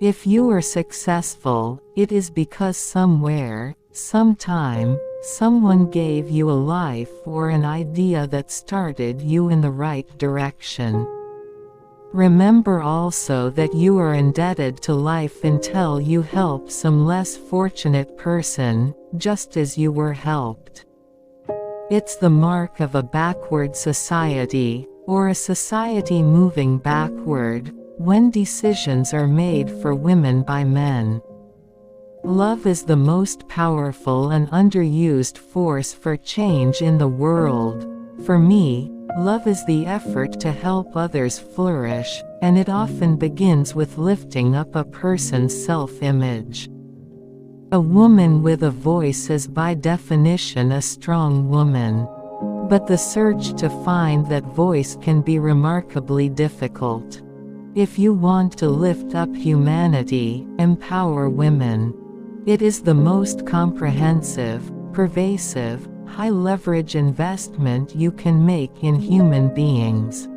If you are successful, it is because somewhere, sometime, someone gave you a life or an idea that started you in the right direction. Remember also that you are indebted to life until you help some less fortunate person, just as you were helped. It's the mark of a backward society, or a society moving backward, when decisions are made for women by men. Love is the most powerful and underused force for change in the world. For me, love is the effort to help others flourish, and it often begins with lifting up a person's self-image. A woman with a voice is by definition a strong woman. But the search to find that voice can be remarkably difficult. If you want to lift up humanity, empower women. It is the most comprehensive, pervasive, high-leverage investment you can make in human beings.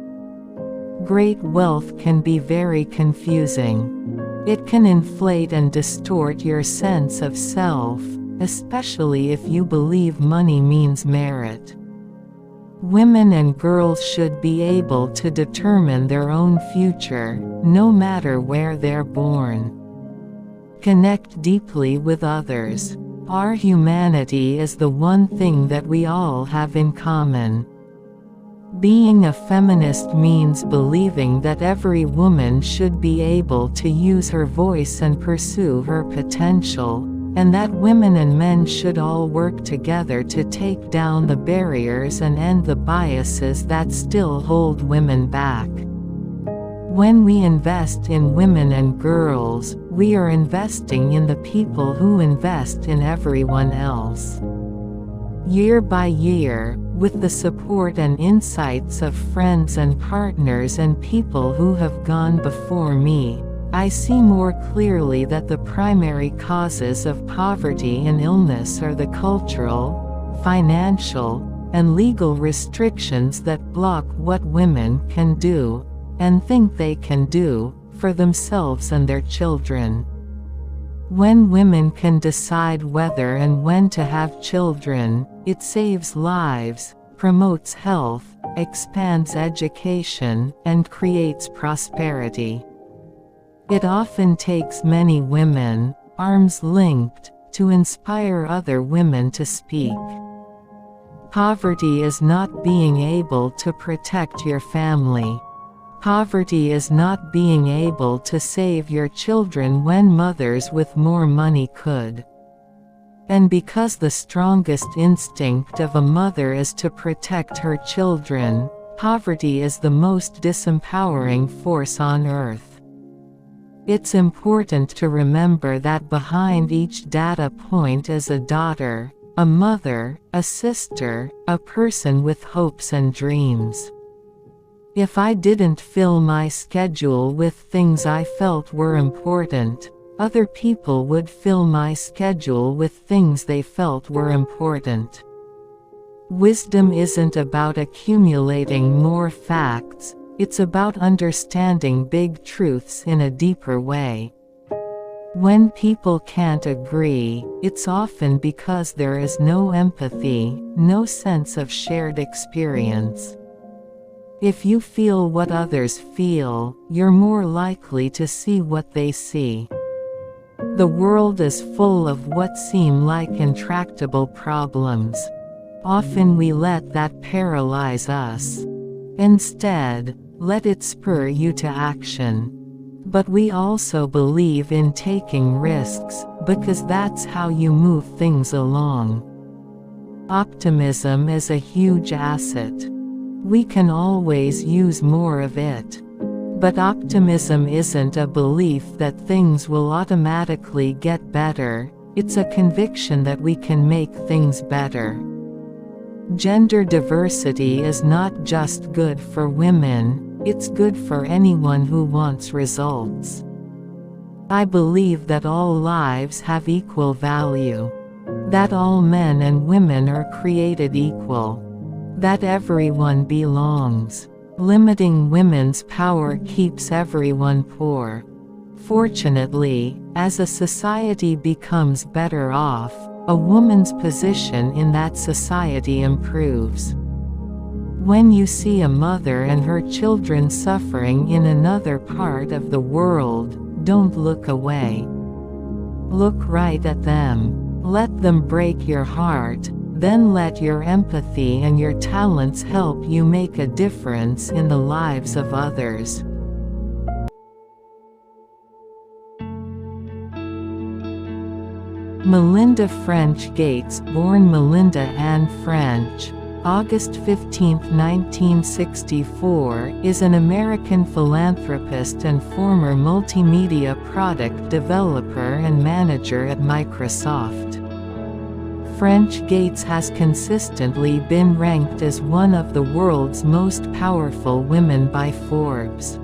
Great wealth can be very confusing. It can inflate and distort your sense of self, especially if you believe money means merit. Women and girls should be able to determine their own future, no matter where they're born. Connect deeply with others. Our humanity is the one thing that we all have in common. Being a feminist means believing that every woman should be able to use her voice and pursue her potential, and that women and men should all work together to take down the barriers and end the biases that still hold women back. When we invest in women and girls, we are investing in the people who invest in everyone else. Year by year, with the support and insights of friends and partners and people who have gone before me, I see more clearly that the primary causes of poverty and illness are the cultural, financial, and legal restrictions that block what women can do, and think they can do, for themselves and their children. When women can decide whether and when to have children, it saves lives, promotes health, expands education, and creates prosperity. It often takes many women, arms linked, to inspire other women to speak. Poverty is not being able to protect your family. Poverty is not being able to save your children when mothers with more money could. And because the strongest instinct of a mother is to protect her children, poverty is the most disempowering force on earth. It's important to remember that behind each data point is a daughter, a mother, a sister, a person with hopes and dreams. If I didn't fill my schedule with things I felt were important, other people would fill my schedule with things they felt were important. Wisdom isn't about accumulating more facts, it's about understanding big truths in a deeper way. When people can't agree, it's often because there is no empathy, no sense of shared experience. If you feel what others feel, you're more likely to see what they see. The world is full of what seem like intractable problems. Often we let that paralyze us. Instead, let it spur you to action. But we also believe in taking risks, because that's how you move things along. Optimism is a huge asset. We can always use more of it. But optimism isn't a belief that things will automatically get better, it's a conviction that we can make things better. Gender diversity is not just good for women, it's good for anyone who wants results. I believe that all lives have equal value. That all men and women are created equal. That everyone belongs. Limiting women's power keeps everyone poor. Fortunately, as a society becomes better off, a woman's position in that society improves. When you see a mother and her children suffering in another part of the world, don't look away. Look right at them. Let them break your heart, then let your empathy and your talents help you make a difference in the lives of others. Melinda French Gates, born Melinda Ann French, August 15, 1964, is an American philanthropist and former multimedia product developer and manager at Microsoft. French Gates has consistently been ranked as one of the world's most powerful women by Forbes.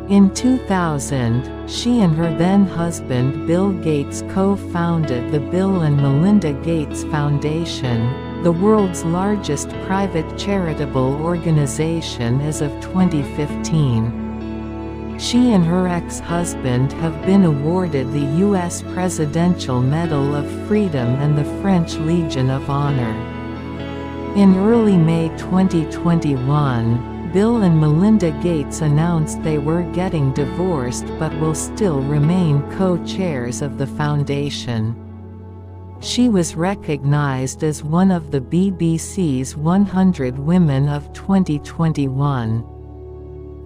In 2000, she and her then-husband Bill Gates co-founded the Bill and Melinda Gates Foundation, the world's largest private charitable organization as of 2015. She and her ex-husband have been awarded the U.S. Presidential Medal of Freedom and the French Legion of Honor. In early May 2021, Bill and Melinda Gates announced they were getting divorced but will still remain co-chairs of the foundation. She was recognized as one of the BBC's 100 Women of 2021.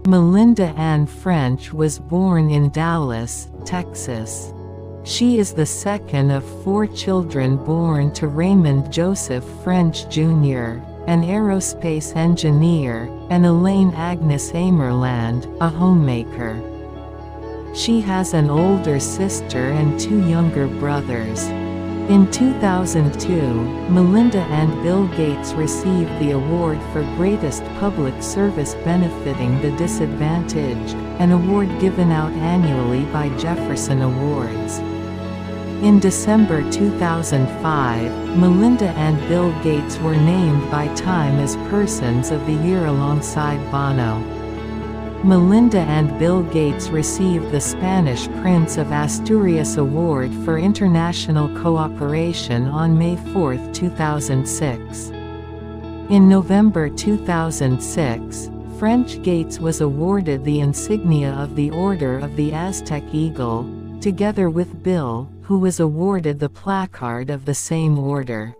Melinda Ann French was born in Dallas, Texas. She is the second of 4 children born to Raymond Joseph French Jr., an aerospace engineer, and Elaine Agnes Amerland, a homemaker. She has an older sister and 2 younger brothers. In 2002, Melinda and Bill Gates received the award for Greatest Public Service Benefiting the Disadvantaged, an award given out annually by Jefferson Awards. In December 2005, Melinda and Bill Gates were named by Time as Persons of the Year alongside Bono. Melinda and Bill Gates received the Spanish Prince of Asturias Award for International Cooperation on May 4, 2006. In November 2006, French Gates was awarded the insignia of the Order of the Aztec Eagle, together with Bill, who was awarded the placard of the same order.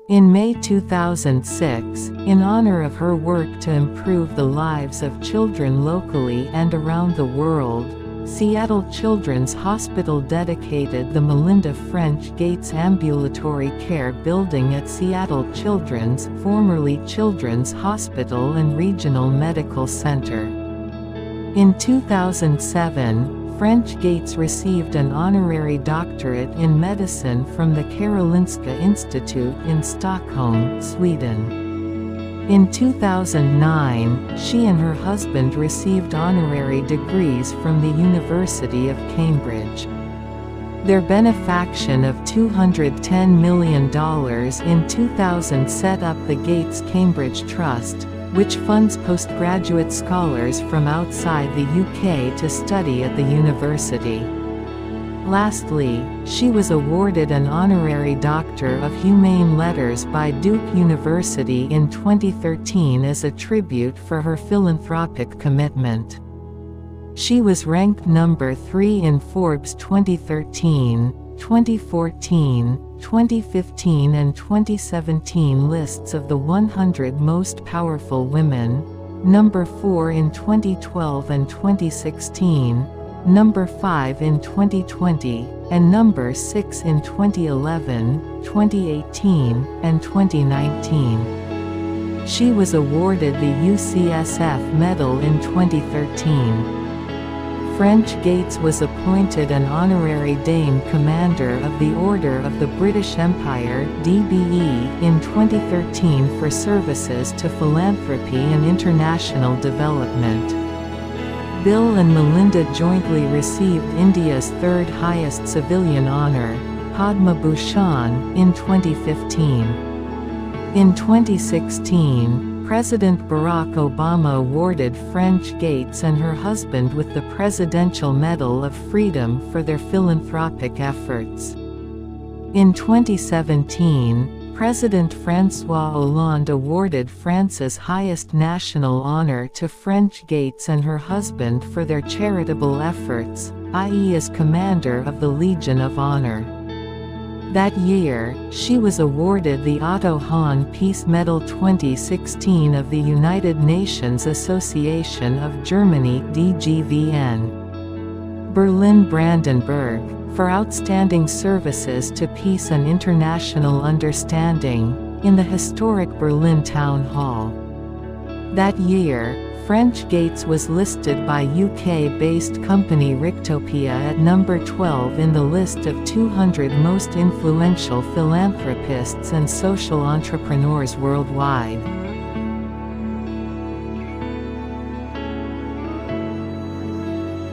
In May 2006, in honor of her work to improve the lives of children locally and around the world, Seattle Children's Hospital dedicated the Melinda French Gates Ambulatory Care Building at Seattle Children's, formerly Children's Hospital and Regional Medical Center. In 2007, French Gates received an honorary doctorate in medicine from the Karolinska Institute in Stockholm, Sweden. In 2009, she and her husband received honorary degrees from the University of Cambridge. Their benefaction of $210 million in 2000 set up the Gates Cambridge Trust, which funds postgraduate scholars from outside the UK to study at the university. Lastly, she was awarded an honorary Doctor of Humane Letters by Duke University in 2013 as a tribute for her philanthropic commitment. She was ranked number 3 in Forbes 2013, 2014, 2015 and 2017 lists of the 100 most powerful women, number 4 in 2012 and 2016, number 5 in 2020, and number 6 in 2011, 2018, and 2019. She was awarded the UCSF Medal in 2013. French Gates was appointed an honorary Dame Commander of the Order of the British Empire (DBE) in 2013 for services to philanthropy and international development. Bill and Melinda jointly received India's 3rd highest civilian honour, Padma Bhushan, in 2015. In 2016, President Barack Obama awarded French Gates and her husband with the Presidential Medal of Freedom for their philanthropic efforts. In 2017, President François Hollande awarded France's highest national honor to French Gates and her husband for their charitable efforts, i.e. as Commander of the Legion of Honor. That year, she was awarded the Otto Hahn Peace Medal 2016 of the United Nations Association of Germany (DGVN). Berlin Brandenburg, for outstanding services to peace and international understanding, in the historic Berlin Town Hall. That year, French Gates was listed by UK-based company Racunshopee at number 12 in the list of 200 most influential philanthropists and social entrepreneurs worldwide.